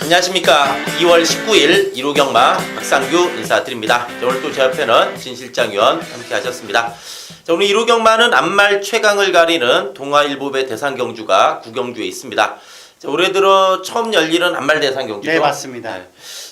안녕하십니까. 2월 19일 1호 경마 박상규 인사드립니다. 오늘 또 제 옆에는 진 실장위원 함께 하셨습니다. 오늘 1호 경마는 암말 최강을 가리는 동아일보배 대상경주가 구경주에 있습니다. 올해 들어 처음 열리는 암말 대상경주죠? 네, 맞습니다. 네.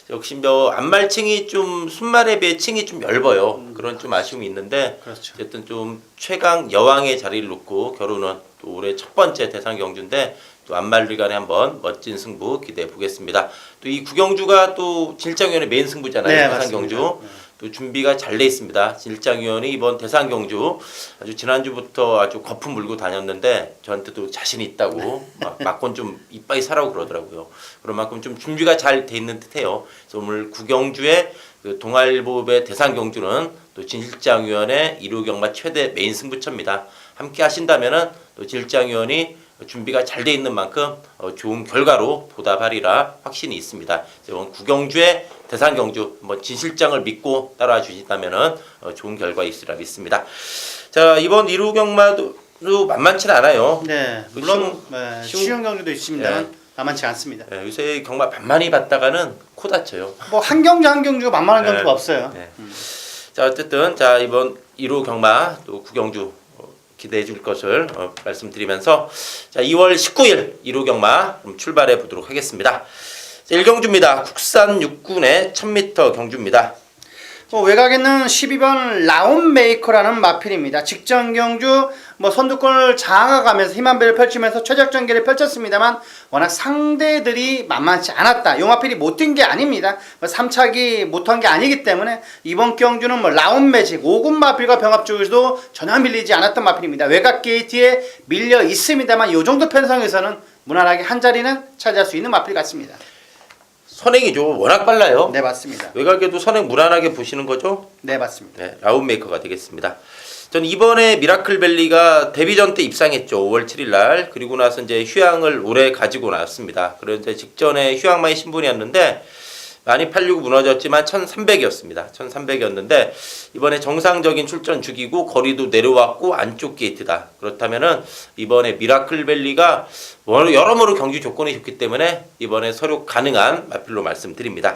역시 암말층이 좀 순말에 비해 층이 좀 얇아요. 그런 좀 아쉬움이 있는데, 그렇죠. 어쨌든 좀 최강 여왕의 자리를 놓고 겨루는 또 올해 첫 번째 대상경주인데, 또 암말들 간에 한번 멋진 승부 기대해 보겠습니다. 또 이 구경주가 또 진실장위원의 메인 승부잖아요. 네, 대상경주. 맞습니다. 또 준비가 잘 돼 있습니다. 진실장위원이 이번 대상경주 아주 지난주부터 아주 거품 물고 다녔는데 저한테도 자신 있다고 막건 좀 이빠이 사라고 그러더라고요. 그런 만큼 좀 준비가 잘 돼 있는 듯해요. 그래서 오늘 구경주의 그 동아일보배 대상경주는 또 진실장위원의 1호 경마 최대 메인 승부처입니다. 함께 하신다면은 또 진실장위원이 준비가 잘 돼 있는 만큼 좋은 결과로 보답하리라 확신이 있습니다. 오늘 구경주의 대상경주 한번 진 실장을 믿고 따라와 주신다면은 좋은 결과 있으리라 믿습니다. 자, 이번 1호 경마도 만만치는 않아요. 네, 물론 쉬운 경주도 있습니다. 네. 만만치 않습니다. 네, 요새 경마 만만히 봤다가는 코 다쳐요. 뭐 한 경주가 만만한 네. 경주가 없어요. 네. 자, 어쨌든 자 이번 1호 경마 또 구경주 기대해 줄 것을 말씀드리면서 자 2월 19일 1호 경마 출발해 보도록 하겠습니다. 자, 1경주입니다. 국산 6군의 1000m 경주입니다. 외곽에는 12번 라운메이커라는 마필입니다. 직전 경주 선두권을 장악하면서 힘한 배를 펼치면서 최적전개를 펼쳤습니다만 워낙 상대들이 만만치 않았다. 요 마필이 못 뛴 게 아닙니다. 3차기 못한 게 아니기 때문에 이번 경주는 라운매직 5군 마필과 병합 쪽에서도 전혀 밀리지 않았던 마필입니다. 외곽 게이트에 밀려 있습니다만 요 정도 편성에서는 무난하게 한 자리는 차지할 수 있는 마필 같습니다. 선행이죠. 워낙 빨라요. 네, 맞습니다. 외곽에도 선행 무난하게 보시는 거죠? 네, 맞습니다. 네, 라운메이커가 되겠습니다. 전 이번에 미라클밸리가 데뷔전 때 입상했죠. 5월 7일 날. 그리고 나서 이제 휴양을 오래 가지고 나왔습니다. 그런데 직전에 휴양마의 신분이었는데 많이 팔리고 무너졌지만 1300이었습니다. 1300이었는데 이번에 정상적인 출전 주기고 거리도 내려왔고 안쪽 게이트다. 그렇다면은 이번에 미라클밸리가 여러모로 경기 조건이 좋기 때문에 이번에 서류 가능한 마필로 말씀드립니다.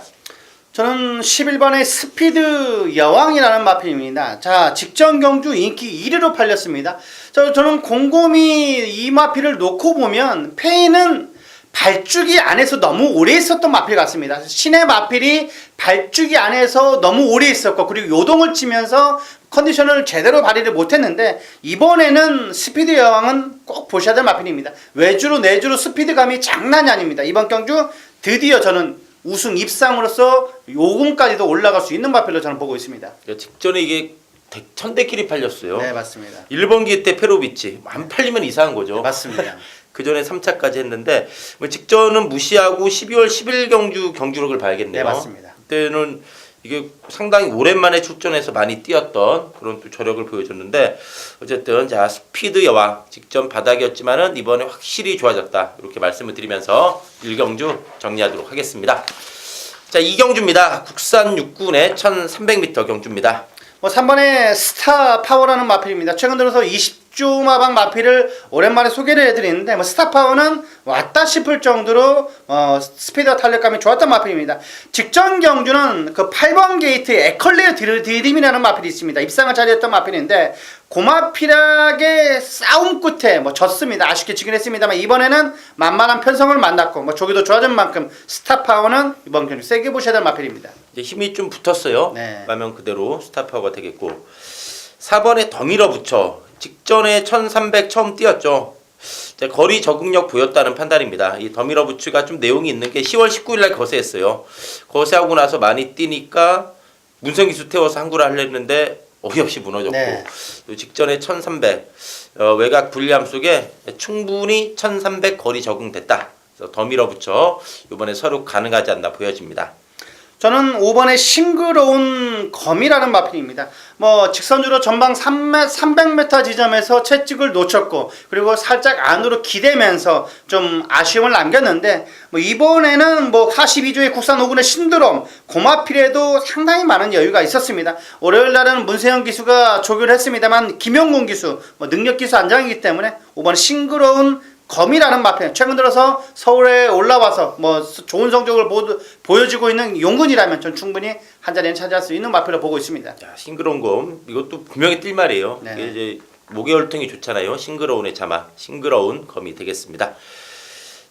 저는 11번의 스피드 여왕이라는 마필입니다. 자, 직전 경주 인기 1위로 팔렸습니다. 저는 곰곰이 이 마필을 놓고 보면 페이는 발주기 안에서 너무 오래 있었던 마필 같습니다. 신의 마필이 발주기 안에서 너무 오래 있었고 그리고 요동을 치면서 컨디션을 제대로 발휘를 못했는데 이번에는 스피드 여왕은 꼭 보셔야 될 마필입니다. 외주로 내주로 스피드감이 장난이 아닙니다. 이번 경주 드디어 저는 우승 입상으로서 요금까지도 올라갈 수 있는 마필로 저는 보고 있습니다. 직전에 이게 1000대끼리 팔렸어요. 네, 맞습니다. 1번 기회 때 페로비치 안 팔리면 이상한 거죠. 맞습니다. 그 전에 3차까지 했는데 직전은 무시하고 12월 10일 경주력을 봐야겠네요. 네, 맞습니다. 그때는 이게 상당히 오랜만에 출전해서 많이 뛰었던 그런 또 저력을 보여줬는데 어쨌든 자 스피드 여왕 직전 바닥이었지만은 이번에 확실히 좋아졌다 이렇게 말씀을 드리면서 1경주 정리하도록 하겠습니다. 자 2경주입니다. 국산 6군의 1300m 경주입니다. 3번의 스타 파워라는 마필입니다. 최근 들어서 20조 마방 마필을 오랜만에 소개를 해드리는데 스타 파워는 왔다 싶을 정도로 스피드와 탄력감이 좋았던 마필입니다. 직전 경주는 그 8번 게이트에 에컬레어 디딤이라는 마필이 있습니다. 입상을 차지했던 마필인데 고마필하게 싸움 끝에 졌습니다. 아쉽게 지긴 했습니다만 이번에는 만만한 편성을 만났고 조기도 좋아진 만큼 스타 파워는 이번 경주 세게 보셔야 될 마필입니다. 이제 힘이 좀 붙었어요. 네. 화면 그대로 스타 파워가 되겠고 4번에 더 밀어붙여 직전에 1300 처음 뛰었죠. 거리 적응력 보였다는 판단입니다. 이 더 밀어붙이가 좀 내용이 있는 게 10월 19일 날 거세했어요. 거세하고 나서 많이 뛰니까 문성기수 태워서 항구를 하려는데 어이없이 무너졌고 네. 또 직전에 1300 외곽 불리함 속에 충분히 1300 거리 적응됐다. 그래서 더 밀어붙여 이번에 서로 가능하지 않나 보여집니다. 저는 5번의 싱그러운 검이라는 마필입니다. 직선주로 전방 300m 지점에서 채찍을 놓쳤고 그리고 살짝 안으로 기대면서 좀 아쉬움을 남겼는데 이번에는 42조의 국산 5군의 신드롬 고마필에도 상당히 많은 여유가 있었습니다. 월요일 날은 문세영 기수가 조교를 했습니다만 김용곤 기수 능력 기수 안장이기 때문에 5번 싱그러운 검이라는 마필, 최근 들어서 서울에 올라와서 뭐 좋은 성적을 보여주고 있는 용군이라면 전 충분히 한 자리는 차지할 수 있는 마필로 보고 있습니다. 자, 싱그러운 검 이것도 분명히 뛸 말이에요. 네. 이게 이제 목의 혈통이 좋잖아요. 싱그러운의 자막, 싱그러운 검이 되겠습니다.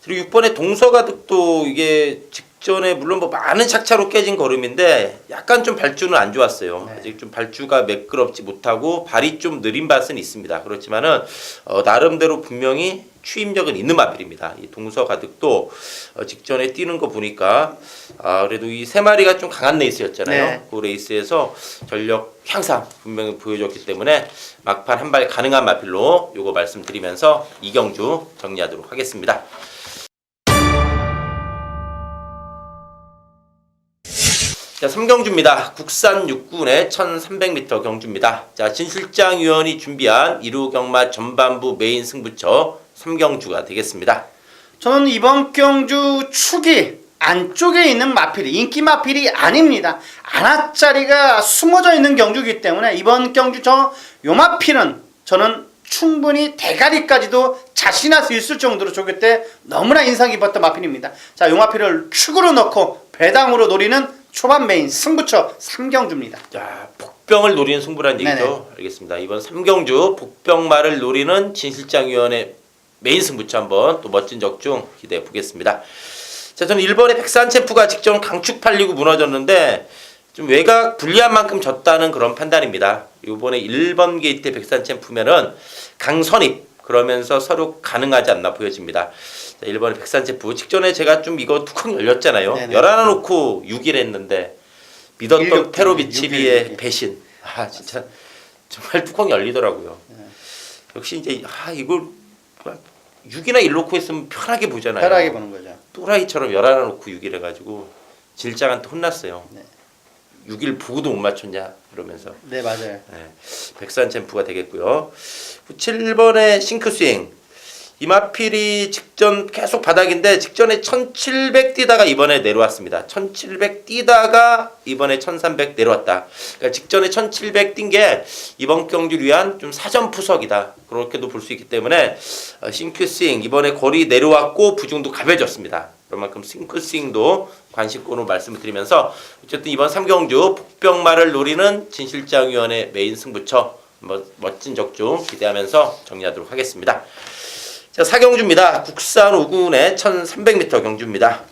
그리고 6번의 동서가득도 이게 직전에 물론 뭐 많은 착차로 깨진 걸음인데 약간 좀 발주는 안 좋았어요. 네. 아직 좀 발주가 매끄럽지 못하고 발이 좀 느린 밭은 있습니다. 그렇지만은 나름대로 분명히 추임력은 있는 마필입니다. 이 동서가득도 직전에 뛰는 거 보니까 그래도 이 세 마리가 좀 강한 레이스였잖아요. 네. 그 레이스에서 전력 향상 분명히 보여줬기 때문에 막판 한 발 가능한 마필로 요거 말씀드리면서 이경주 정리하도록 하겠습니다. 자, 3경주입니다. 국산 육군의 1300m 경주입니다. 자, 진 실장 위원이 준비한 1호 경마 전반부 메인 승부처 3경주가 되겠습니다. 저는 이번 경주 축이 안쪽에 있는 마필이 인기 마필이 아닙니다. 안아짜리가 숨어져 있는 경주이기 때문에 이번 경주 요 마필은 저는 충분히 대가리까지도 자신할 수 있을 정도로 조교 때 너무나 인상 깊었던 마필입니다. 자, 요 마필을 축으로 넣고 배당으로 노리는 초반 메인 승부처 3경주입니다. 자, 복병을 노리는 승부란 얘기죠. 네네. 알겠습니다. 이번 3경주 복병말을 노리는 진 실장 위원의 메인 승부처 한번 또 멋진 적중 기대해 보겠습니다. 자, 저는 1번의 백산 챔프가 직전 강축 팔리고 무너졌는데 좀 외곽 불리한 만큼 졌다는 그런 판단입니다. 이번에 1번 게이트 백산 챔프면은 강선입 그러면서 서로 가능하지 않나 보여집니다. 자, 1번의 백산 챔프 직전에 제가 좀 이거 뚜껑 열렸잖아요. 네네. 열어놓고 6일 했는데 믿었던 16, 테로비치비의 6일. 배신. 진짜 정말 뚜껑이 열리더라고요. 네. 역시 이제 이걸 6이나 1 놓고 했으면 편하게 보잖아요. 편하게 보는 거죠. 또라이처럼 11 놓고 6일 해가지고 질장한테 혼났어요. 네. 6일 보고도 못 맞췄냐 이러면서. 네, 맞아요. 네, 백산 챔프가 되겠고요. 7번의 싱크스윙. 이마필이 직전 계속 바닥인데 직전에 1700 뛰다가 이번에 내려왔습니다. 1700 뛰다가 이번에 1300 내려왔다. 그러니까 직전에 1700 뛴 게 이번 경주를 위한 좀 사전 푸석이다. 그렇게도 볼 수 있기 때문에 싱크스윙 이번에 거리 내려왔고 부중도 가벼워졌습니다. 그만큼 싱크스윙도 관심권으로 말씀을 드리면서 어쨌든 이번 3경주 복병말을 노리는 진실장위원회 메인 승부처 멋진 적중 기대하면서 정리하도록 하겠습니다. 자, 4경주입니다. 국산 5군의 1300m 경주입니다.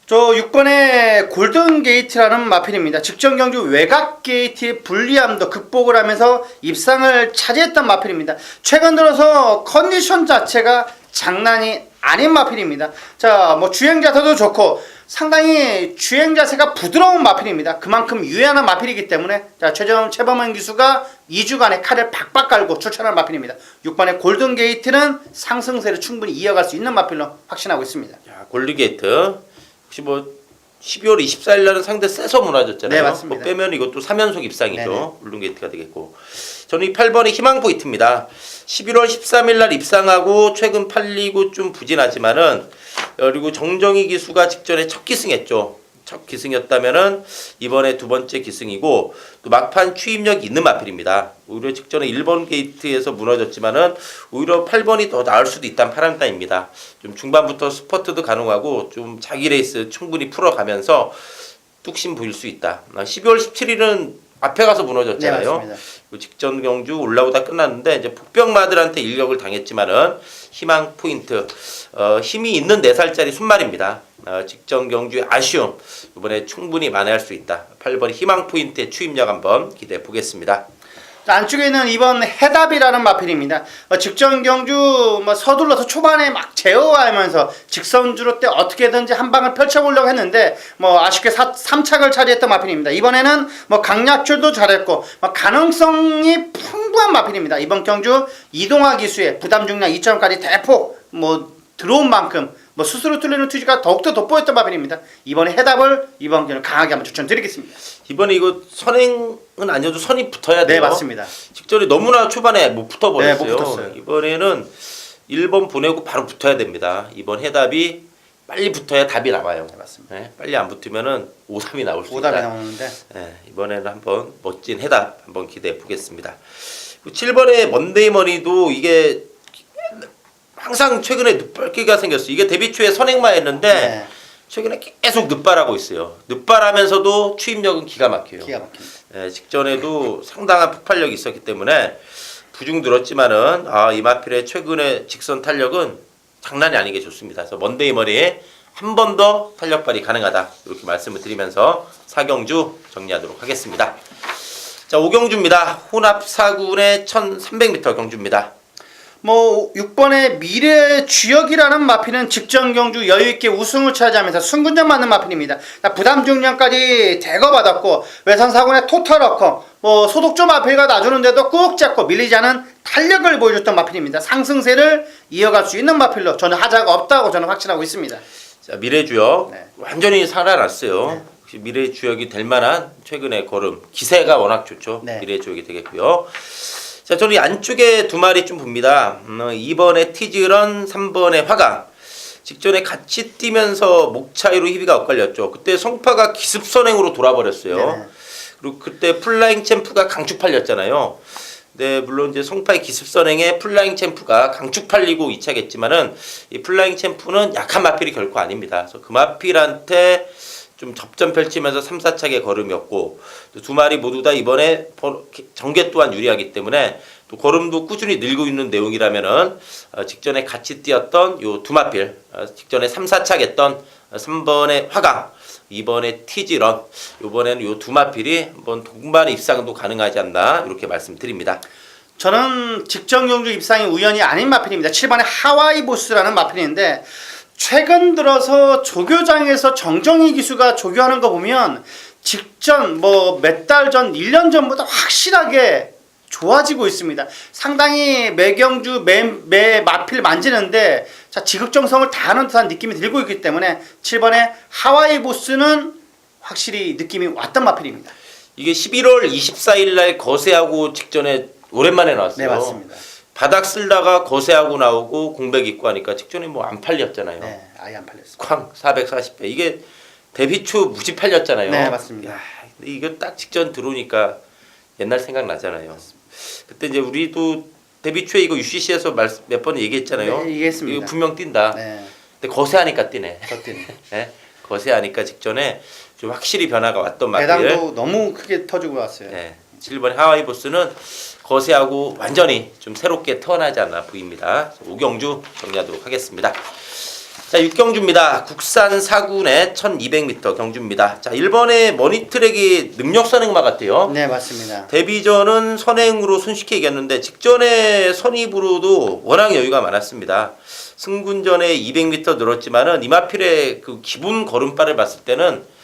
저 6번의 골든 게이트라는 마필입니다. 직전 경주 외곽 게이트의 불리함도 극복을 하면서 입상을 차지했던 마필입니다. 최근 들어서 컨디션 자체가 장난이 아닌 마필입니다. 자, 뭐 주행 자세도 좋고 상당히 주행 자세가 부드러운 마필입니다. 그만큼 유연한 마필이기 때문에 자, 최범현 기수가 2주간의 칼을 박박 깔고 추천할 마필입니다. 6번의 골든 게이트는 상승세를 충분히 이어갈 수 있는 마필로 확신하고 있습니다. 자, 골드게이트 혹시 뭐 12월 24일 날은 상대 세서 무너졌잖아요. 네, 맞습니다. 그거 빼면 이것도 3연속 입상이죠. 네네. 골든게이트가 되겠고 저는 이 8번의 희망포이트입니다. 11월 13일 날 입상하고 최근 팔리고 좀 부진하지만은 그리고 정정희 기수가 직전에 첫 기승했죠. 첫 기승이었다면은 이번에 두 번째 기승이고 또 막판 추임력이 있는 마필입니다. 오히려 직전에 1번 게이트에서 무너졌지만은 오히려 8번이 더 나을 수도 있다는 파란단입니다. 좀 중반부터 스퍼트도 가능하고 좀 자기 레이스 충분히 풀어가면서 뚝심 보일 수 있다. 12월 17일은 앞에 가서 무너졌잖아요. 네, 맞습니다. 그 직전 경주 올라오다 끝났는데 이제 복병마들한테 일격을 당했지만은 희망 포인트 힘이 있는 4살짜리 순말입니다. 직전 경주의 아쉬움 이번에 충분히 만회할 수 있다. 8번 희망 포인트의 추임력 한번 기대해 보겠습니다. 안쪽에 있는 이번 해답이라는 마필입니다. 직전 경주 서둘러서 초반에 막 제어하면서 직선주로 때 어떻게든지 한 방을 펼쳐보려고 했는데 아쉽게 3착을 차지했던 마필입니다. 이번에는 강약줄도 잘했고 가능성이 풍부한 마필입니다. 이번 경주 이동화 기수의 부담 중량 2점까지 대폭 들어온 만큼 스스로 뚫리는 투지가 더욱더 돋보였던 마필입니다. 이번에 해답을 이번 경주 강하게 한번 추천드리겠습니다. 이번에 이거 선행은 아니어도 선이 붙어야 돼요. 네, 맞습니다. 직전에 너무나 초반에 붙어버렸어요. 네, 못 붙었어요. 이번에는 1번 보내고 바로 붙어야 됩니다. 이번 해답이 빨리 붙어야 답이 나와요. 네, 맞습니다. 네, 빨리 안 붙으면은 5-3이 나올 수 있다. 오답이 나오는데 네, 이번에는 한번 멋진 해답 한번 기대해 보겠습니다. 7번의 먼데이 머니도 이게 항상 최근에 늦발기가 생겼어요. 이게 데뷔 초에 선행마였는데 네. 최근에 계속 늦발하고 있어요. 늦발하면서도 추임력은 기가 막혀요. 기가 막힙니다. 예, 직전에도 상당한 폭발력이 있었기 때문에 부중 들었지만은 이마필의 최근의 직선 탄력은 장난이 아니게 좋습니다. 그래서 먼데이 머리에 한 번 더 탄력 발휘 가능하다 이렇게 말씀을 드리면서 4경주 정리하도록 하겠습니다. 자, 5경주입니다. 혼합 4군의 1300m 경주입니다. 뭐 6번의 미래의 주역이라는 마피는 직전 경주 여유있게 우승을 차지하면서 승군전 맞는 마필입니다. 부담 중량까지 대거받았고 외선 4군의 토탈워커 뭐 소독조 마필과 놔주는데도 꾹 잡고 밀리지 않은 탄력을 보여줬던 마필입니다. 상승세를 이어갈 수 있는 마필로 저는 하자가 없다고 저는 확신하고 있습니다. 자, 미래 주역 네. 완전히 살아났어요. 네. 혹시 미래 주역이 될 만한 최근의 걸음 기세가 워낙 좋죠. 네. 미래 주역이 되겠고요. 자, 저는 이 안쪽에 두 마리 좀 봅니다. 2번에 티즈런, 3번에 화강. 직전에 같이 뛰면서 목 차이로 희비가 엇갈렸죠. 그때 성파가 기습선행으로 돌아버렸어요. 네. 그리고 그때 플라잉 챔프가 강축 팔렸잖아요. 네, 물론 이제 성파의 기습선행에 플라잉 챔프가 강축 팔리고 2차겠지만은 이 플라잉 챔프는 약한 마필이 결코 아닙니다. 그래서 그 마필한테 좀 접전 펼치면서 3, 4차게 걸음이었고 또 두 마리 모두 다 이번에 전개 또한 유리하기 때문에 또 걸음도 꾸준히 늘고 있는 내용이라면은 직전에 같이 뛰었던 요 두 마필 직전에 3, 4차 겠던 3번의 화강 2번의 티지런 이번에는 요 두 마필이 한번 동반 입상도 가능하지 않나 이렇게 말씀드립니다. 저는 직전 경주 입상이 우연이 아닌 마필입니다. 7번의 하와이 보스라는 마필인데 최근 들어서 조교장에서 정정희 기수가 조교하는 거 보면 직전 뭐 몇 달 전, 1년 전보다 확실하게 좋아지고 있습니다. 상당히 매 경주 매 마필 만지는데 자, 지극정성을 다하는 듯한 느낌이 들고 있기 때문에 7번의 하와이 보스는 확실히 느낌이 왔던 마필입니다. 이게 11월 24일 날 거세하고 직전에 오랜만에 나왔어요. 네, 맞습니다. 바닥 쓸다가 거세하고 나오고 공백 입고 하니까 직전에 뭐 안 팔렸잖아요. 네, 아예 안 팔렸습니다. 쾅 440배 이게 데뷔 초 무지 팔렸잖아요. 네, 맞습니다. 야, 근데 이거 딱 직전 들어오니까 옛날 생각 나잖아요. 그때 이제 우리도 데뷔 초에 이거 UCC에서 몇 번 얘기했잖아요. 네, 얘기했습니다. 이거 분명 뛴다. 네, 근데 거세하니까 뛰네. 더 뛰네. 네? 거세하니까 직전에 좀 확실히 변화가 왔던 마필. 배당도 너무 크게 터지고 왔어요. 네, 7번 하와이 보스는 거세하고 완전히 좀 새롭게 태어나지 않나 보입니다. 5경주 정리하도록 하겠습니다. 자, 6경주입니다. 국산 4군의 1200m 경주입니다. 자, 1번의 머니트랙이 능력 선행마 같아요. 네, 맞습니다. 데뷔전은 선행으로 손쉽게 이겼는데 직전에 선입으로도 워낙 여유가 많았습니다. 승군전에 200m 늘었지만은 이마필의 그 기본 걸음발을 봤을 때는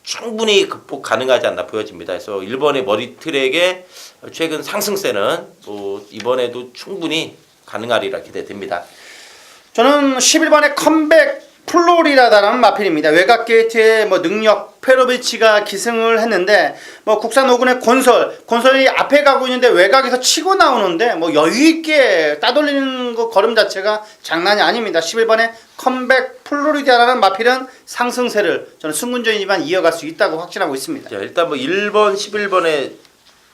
충분히 극복 가능하지 않나 보여집니다. 그래서 1번의 머리트랙의 최근 상승세는 또 이번에도 충분히 가능하리라 기대됩니다. 저는 11번의 컴백 플로리다라는 마필입니다. 외곽 게이트에 뭐 능력 페로비치가 기승을 했는데 뭐 국산 5군의 곤솔이 앞에 가고 있는데 외곽에서 치고 나오는데 뭐 여유 있게 따돌리는 거 걸음 자체가 장난이 아닙니다. 11번의 컴백 플로리다라는 마필은 상승세를 저는 승군전이지만 이어갈 수 있다고 확신하고 있습니다. 자, 일단 뭐 1번, 11번의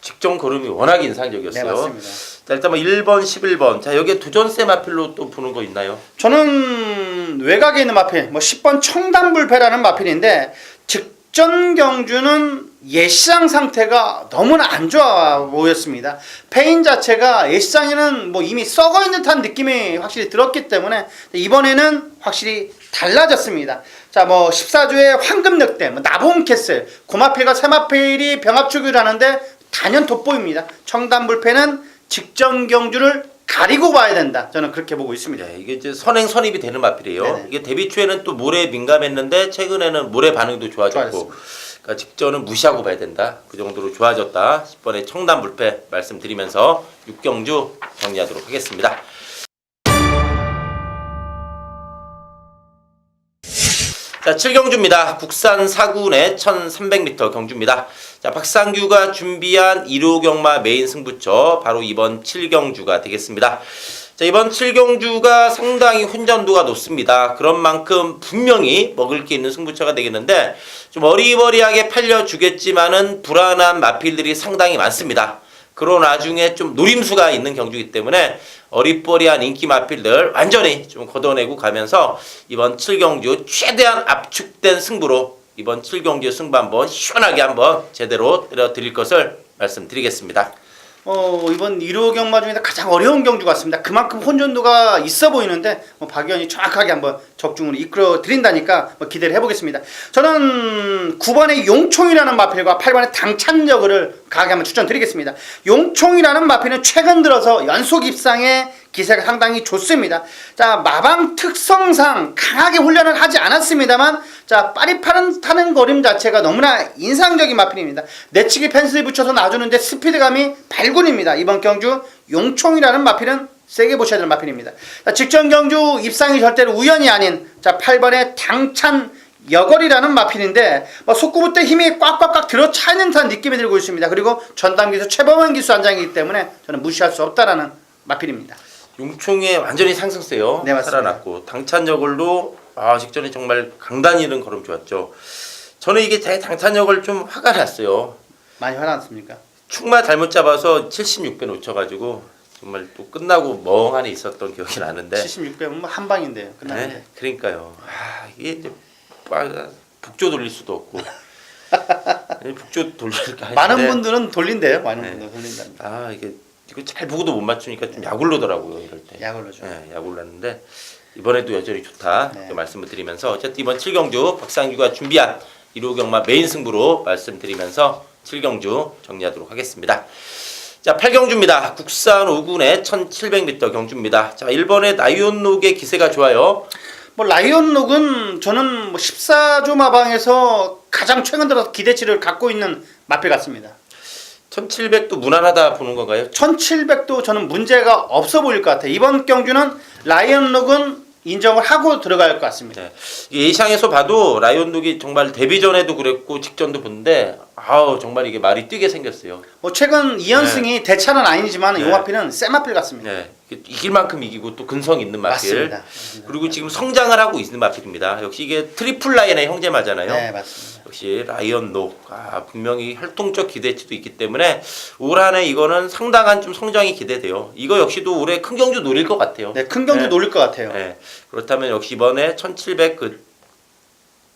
직전 걸음이 워낙 인상적이었어요. 네, 맞습니다. 자, 일단 뭐 1번, 11번. 자, 여기에 도전세 마필로 또 보는 거 있나요? 저는 외곽에 있는 마필, 뭐 10번 청담불패라는 마필인데 직전 경주는 예시장 상태가 너무나 안 좋아 보였습니다. 페인 자체가 예시장에는 뭐 이미 썩어 있는 듯한 느낌이 확실히 들었기 때문에 이번에는 확실히 달라졌습니다. 자, 뭐 14주의 황금 늑대, 뭐 나봄 캐슬, 고마필과 새마필이 병합주기를 하는데 단연 돋보입니다. 청담불패는 직전 경주를 가리고 봐야 된다. 저는 그렇게 보고 있습니다. 네, 이게 이제 선입이 되는 마필이에요. 네네. 이게 데뷔 초에는 또 모래에 민감했는데 최근에는 모래 반응도 좋아졌고, 좋아졌습니다. 그러니까 직전은 무시하고 봐야 된다. 그 정도로 좋아졌다. 10번의 청담불패 말씀드리면서 6경주 정리하도록 하겠습니다. 자, 7경주입니다. 국산 4군의 1300m 경주입니다. 자, 박상규가 준비한 1호 경마 메인 승부처 바로 이번 7경주가 되겠습니다. 자, 이번 7경주가 상당히 혼전도가 높습니다. 그런 만큼 분명히 먹을 게 있는 승부처가 되겠는데 좀 어리버리하게 팔려주겠지만은 불안한 마필들이 상당히 많습니다. 그런 와중에 좀 노림수가 있는 경주이기 때문에 어리버리한 인기 마필들 완전히 좀 걷어내고 가면서 이번 7경주 최대한 압축된 승부로 이번 7경주 승부 한번 시원하게 한번 제대로 때려드릴 것을 말씀드리겠습니다. 이번 1호 경마 중에서 가장 어려운 경주 같습니다. 그만큼 혼전도가 있어 보이는데 박 의원이 정확하게 한번 적중으로 이끌어 드린다니까 기대를 해보겠습니다. 저는 9번의 용총이라는 마필과 8번의 당찬여고를 강하게 한번 추천드리겠습니다. 용총이라는 마필은 최근 들어서 연속 입상에 기세가 상당히 좋습니다. 자, 마방 특성상 강하게 훈련을 하지 않았습니다만 자, 빠릿파른 타는 걸음 자체가 너무나 인상적인 마필입니다. 내치기 펜스에 붙여서 놔주는데 스피드감이 발군입니다. 이번 경주 용총이라는 마필은 세게 보셔야 될 마필입니다. 자, 직전 경주 입상이 절대로 우연이 아닌 자, 8번의 당찬 여걸이라는 마필인데 속구부 때 힘이 꽉꽉꽉 들어차는 듯한 느낌이 들고 있습니다. 그리고 전담기수 최범원 기수 안장이기 때문에 저는 무시할 수 없다라는 마필입니다. 용총에 완전히 상승세요. 네, 맞습니다. 살아났고 당찬여걸도 직전에 정말 강단 잃은 걸음 좋았죠. 저는 이게 제 당찬여걸 좀 화가 났어요. 많이 화났습니까? 축마 잘못 잡아서 76배 놓쳐가지고 정말 또 끝나고 멍하니 있었던 기억이 나는데 76배면 한 방인데요. 끝났는데. 네, 그러니까요. 이게 이제 북조 돌릴 수도 없고 북조 돌릴까 했는데 많은 분들은 돌린대요. 많은 네. 분들은 돌린답니다. 이거 잘 보고도 못 맞추니까 좀 약올르더라고요. 이럴 때. 약올르죠. 네, 약올랐는데 이번에도 여전히 좋다. 네. 말씀을 드리면서 어쨌든 이번 7경주 박상규가 준비한 1호 경마 메인 승부로 말씀드리면서 7경주 정리하도록 하겠습니다. 자, 8경주입니다. 국산 5군의 1700m 경주입니다. 자, 1번의 나이온록의 기세가 좋아요. 라이온록은 저는 14조 마방에서 가장 최근 들어서 기대치를 갖고 있는 마필 같습니다. 1700도 무난하다 보는 건가요? 1700도 저는 문제가 없어 보일 것 같아요. 이번 경주는 라이온록은 인정을 하고 들어갈 것 같습니다. 네. 예상에서 봐도 라이온록이 정말 데뷔 전에도 그랬고 직전도 본데 정말 이게 말이 뛰게 생겼어요. 최근 2연승이 대차는 아니지만 네. 이 마필은 새 마필 같습니다. 네. 이길 만큼 이기고 또 근성 있는 마필. 맞습니다. 그리고 지금 성장을 하고 있는 마필입니다. 역시 이게 트리플 라인의 형제마잖아요. 네, 맞습니다. 역시 라이온록 분명히 활동적 기대치도 있기 때문에 올 한해 이거는 상당한 좀 성장이 기대돼요. 이거 역시도 올해 큰 경주 노릴 것 같아요. 네, 큰 경주 네. 노릴 것 같아요. 네. 그렇다면 역시 이번에 1700 그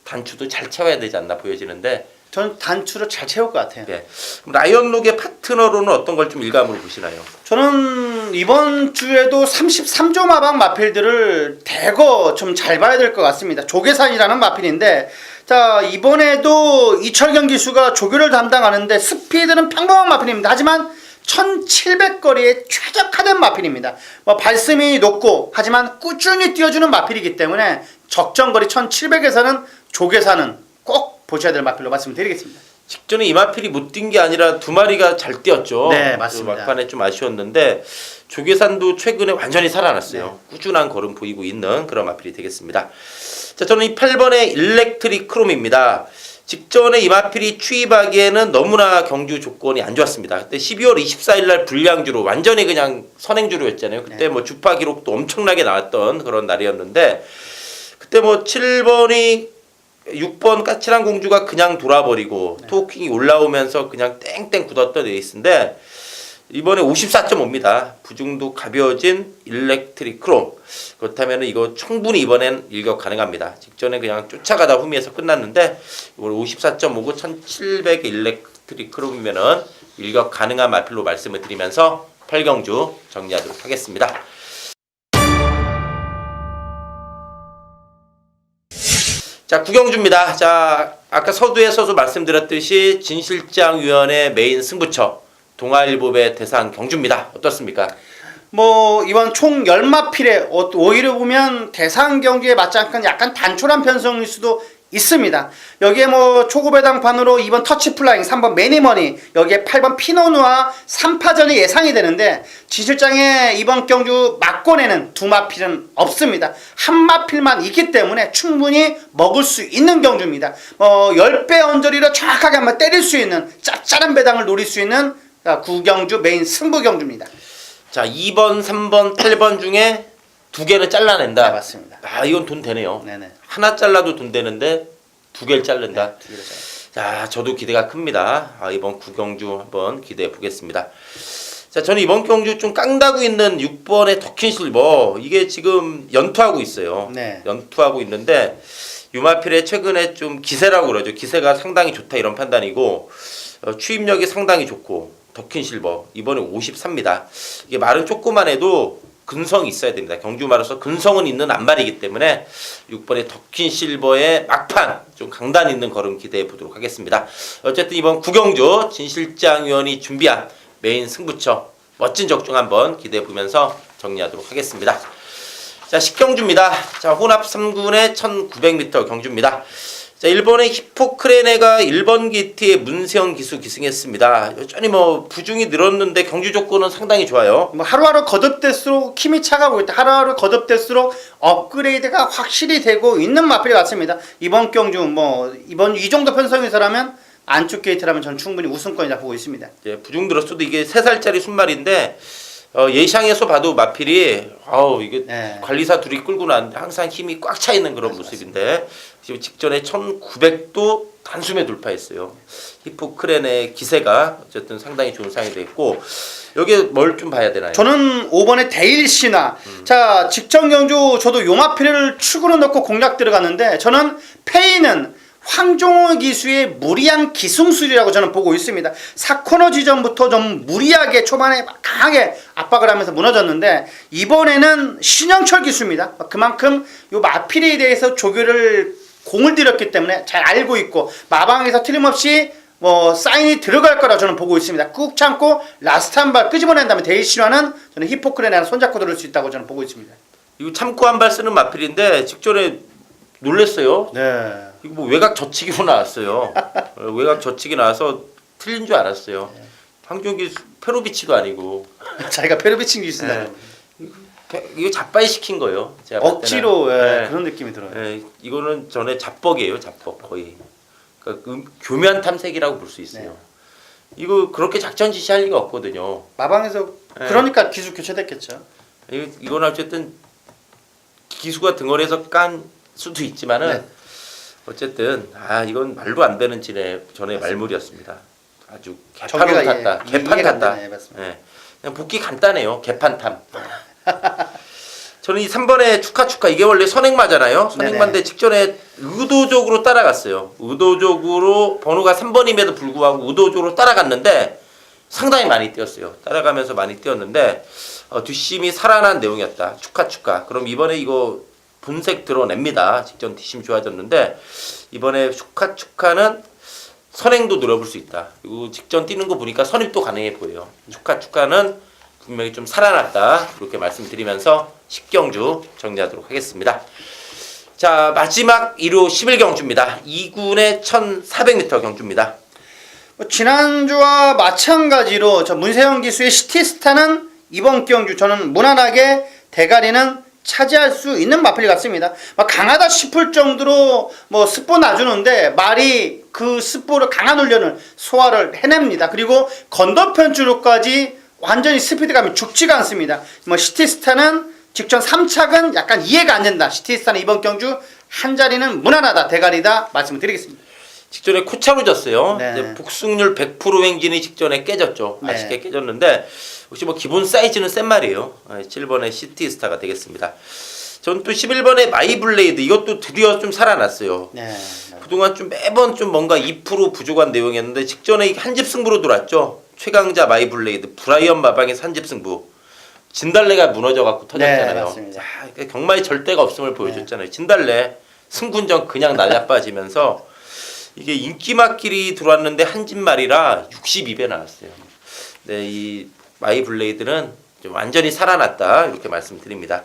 단추도 잘 채워야 되지 않나 보여지는데 저는 단추를 잘 채울 것 같아요. 네. 그럼 라이온록의 파트너로는 어떤 걸 좀 일감으로 보시나요? 저는 이번 주에도 33조 마방 마필들을 대거 좀 잘 봐야 될 것 같습니다. 조계산이라는 마필인데 자, 이번에도 이철경 기수가 조교를 담당하는데 스피드는 평범한 마필입니다. 하지만 1700거리에 최적화된 마필입니다. 발씀이 높고 하지만 꾸준히 뛰어주는 마필이기 때문에 적정거리 1700에서는 조계산은 꼭 보셔야 될 마필로 말씀드리겠습니다. 직전에 이 마필이 못 뛴 게 아니라 두 마리가 잘 뛰었죠. 네, 맞습니다. 그 막판에 좀 아쉬웠는데 조계산도 최근에 완전히 살아났어요. 네. 꾸준한 걸음 보이고 있는 그런 마필이 되겠습니다. 자, 저는 이 8번의 일렉트릭 크롬입니다. 직전에 이 마필이 추입하기에는 너무나 경주 조건이 안 좋았습니다. 그때 12월 24일 날 불량주로 완전히 그냥 선행주로였잖아요. 그때 네. 주파 기록도 엄청나게 나왔던 그런 날이었는데 그때 7번이 6번 까칠한 공주가 그냥 돌아버리고 토킹이 올라오면서 그냥 땡땡 굳었던 에이스인데 이번에 54.5입니다. 부중도 가벼워진 일렉트릭 크롬. 그렇다면 이거 충분히 이번엔 일격 가능합니다. 직전에 그냥 쫓아가다 후미에서 끝났는데 이번 54.5고 1700 일렉트릭 크롬이면은 일격 가능한 마필로 말씀을 드리면서 8경주 정리하도록 하겠습니다. 자, 9경주입니다. 자, 아까 서두에서도 말씀드렸듯이 진실장 위원회 메인 승부처 동아일보배 대상 경주입니다. 어떻습니까? 이번 총 10마필에 오히려 보면 대상 경기에 맞지 않고 약간 단촐한 편성일 수도 있습니다. 여기에 초고배당판으로 2번 터치플라잉, 3번 매니머니, 여기에 8번 피노누아 3파전이 예상이 되는데 지실장의 이번 경주 막권에는 두 마필은 없습니다. 한 마필만 있기 때문에 충분히 먹을 수 있는 경주입니다. 10배 언저리로 정확하게 한번 때릴 수 있는 짭짤한 배당을 노릴 수 있는 9경주 메인 승부 경주입니다. 자, 2번, 3번, 8번 중에 두 개는 잘라낸다. 네, 맞습니다. 이건 돈 되네요. 네네. 하나 잘라도 돈 되는데 두 개를 자른다. 네, 두 개를 잘라. 자, 저도 기대가 큽니다. 이번 9경주 한번 기대해 보겠습니다. 자, 저는 이번 경주 좀 깡다구 있는 6번의 더킨실버 이게 지금 연투하고 있어요. 네. 연투하고 있는데 유마필의 최근에 좀 기세라고 그러죠. 기세가 상당히 좋다 이런 판단이고 추임력이 상당히 좋고 더킨실버 이번에 53입니다. 이게 말은 조그만 해도 근성이 있어야 됩니다. 경주 말로서 근성은 있는 안말이기 때문에 6번의 더킨실버의 막판 좀 강단 있는 걸음 기대해 보도록 하겠습니다. 어쨌든 이번 구경주 진 실장 위원이 준비한 메인 승부처 멋진 적중 한번 기대해 보면서 정리하도록 하겠습니다. 자, 10경주입니다. 자, 혼합 3군의 1900m 경주입니다. 자, 일본의 히포크레네가 1번 기티의 문세영 기수 기승했습니다. 여전히 뭐 부중이 늘었는데 경주 조건은 상당히 좋아요. 뭐 하루하루 거듭될수록 힘이 차가고 있다. 하루하루 거듭될수록 업그레이드가 확실히 되고 있는 마필이 같습니다. 이번 경주 뭐 이번 이 정도 편성에서라면 안쪽 게이트라면 저는 충분히 우승권이라 보고 있습니다. 예, 부중 들었어도 이게 3살짜리 순말인데 예상에서 봐도 마필이 이게 네. 관리사 둘이 끌고 난 항상 힘이 꽉 차 있는 그런 모습인데 지금 직전에 1900도 단숨에 돌파했어요. 히포크레네 기세가 어쨌든 상당히 좋은 상이 됐고 여기에 뭘 좀 봐야 되나요? 저는 5번의 데일 신화. 자, 직전 경주 저도 용마필을 축으로 넣고 공략 들어갔는데 저는 페이는 황종호 기수의 무리한 기승술이라고 저는 보고 있습니다. 4코너 지점부터 좀 무리하게 초반에 강하게 압박을 하면서 무너졌는데 이번에는 신영철 기수입니다. 그만큼 요 마필에 대해서 조교를 공을 들였기 때문에 잘 알고 있고 마방에서 틀림없이 뭐 사인이 들어갈 거라 저는 보고 있습니다. 꾹 참고 라스트 한 발 끄집어낸 다음에 데일 신화는 저는 히포크레네랑 손잡고 들을 수 있다고 저는 보고 있습니다. 이거 참고 한 발 쓰는 마필인데 직전에 놀랬어요. 네. 이거 뭐 외곽 젖히기로 나왔어요. 외곽 젖히기 나와서 틀린 줄 알았어요. 황종기 페로비치도 아니고 자기가 페르비칭 기수다. 이거 잡바이 시킨 거예요. 제가 봤을 때는. 억지로 네. 그런 느낌이 들어요. 이거는 전에 잡벅이에요. 잡벅 거의. 그러니까 교묘한 탐색이라고 볼 수 있어요. 네. 이거 그렇게 작전 지시할 리가 없거든요. 마방에서 그러니까 기수 교체됐겠죠. 이건 어쨌든 기수가 등어리에서 깐 수도 있지만은 네. 어쨌든 이건 말도 안 되는 전의 말물이었습니다. 아주 전개가, 개판으로 탔다. 개판 이해가 안 탔다. 되네. 맞습니다. 예. 그냥 복귀 간단해요. 개판탐. 저는 이 3번에 축하 이게 원래 선행마잖아요. 선행마인데 직전에 의도적으로 따라갔어요. 의도적으로 번호가 3번임에도 불구하고 의도적으로 따라갔는데 상당히 많이 뛰었어요. 따라가면서 많이 뛰었는데 뒷심이 살아난 내용이었다. 축하. 그럼 이번에 이거 분색 드러냅니다. 직전 뒷심 좋아졌는데 이번에 축하는 선행도 노려볼 수 있다. 그리고 직전 뛰는 거 보니까 선입도 가능해 보여요. 축하는 분명히 좀 살아났다. 이렇게 말씀드리면서 10경주 정리하도록 하겠습니다. 자, 마지막 1호 11경주입니다. 2군의 1400m 경주입니다. 지난주와 마찬가지로 저 문세영 기수의 시티스타는 이번 경주 저는 무난하게 대가리는 차지할 수 있는 마필 같습니다. 막 강하다 싶을 정도로 뭐 스포 놔주는데 말이 그 스포를 강한 훈련을 소화를 해냅니다. 그리고 건너편 주로까지 완전히 스피드감이 죽지가 않습니다. 뭐 시티스타는 직전 3착은 약간 이해가 안 된다. 시티스타는 이번 경주 한 자리는 무난하다. 대가리다. 말씀을 드리겠습니다. 직전에 코차로 졌어요. 네. 이제 복승률 100% 행진이 직전에 깨졌죠. 네. 아쉽게 깨졌는데 혹시 뭐 기본 사이즈는 센 말이에요. 7번의 시티스타가 되겠습니다. 전 또 11번의 마이블레이드 이것도 드디어 좀 살아났어요. 네. 그동안 좀 매번 좀 뭔가 2% 부족한 내용이었는데 직전에 한집 승부로 돌았죠. 최강자 마이블레이드 브라이언 마방에서 한집 승부. 진달래가 무너져 갖고 터졌잖아요. 네, 맞습니다. 그러니까 경마에 절대가 없음을 보여줬잖아요. 진달래 승군전 그냥 날라빠지면서 이게 인기마길이 들어왔는데 한 집말이라 62배 나왔어요. 네, 이 마이블레이드는 완전히 살아났다 이렇게 말씀드립니다.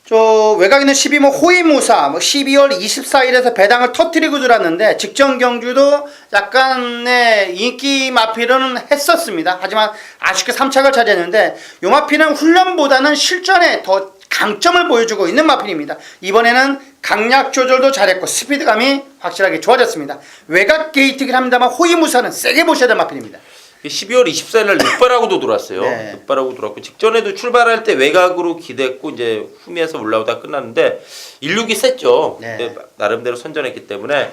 저 외곽 있는 12모 호위무사 12월 24일에서 배당을 터뜨리고 들어왔는데 직전 경주도 약간의 인기 마필은 했었습니다. 하지만 아쉽게 3착을 차지했는데 요 마필은 훈련보다는 실전에 더 강점을 보여주고 있는 마필입니다. 이번에는 강약 조절도 잘했고 스피드감이 확실하게 좋아졌습니다. 외곽 게이트긴 합니다만 호위무사는 세게 보셔야 될 마필입니다. 12월 24일 날 늑바라고도 돌았어요. 네. 늑바라고 돌았고 직전에도 출발할 때 외곽으로 기댔고 이제 후미에서 올라오다 끝났는데 16이 셌죠. 네. 근데 나름대로 선전했기 때문에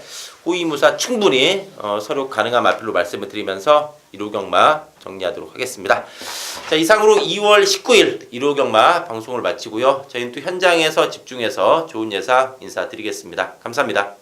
호위무사 충분히 서류 가능한 마필로 말씀을 드리면서 1호 경마 정리하도록 하겠습니다. 자, 이상으로 2월 19일 1호 경마 방송을 마치고요. 저희는 또 현장에서 집중해서 좋은 예상 인사드리겠습니다. 감사합니다.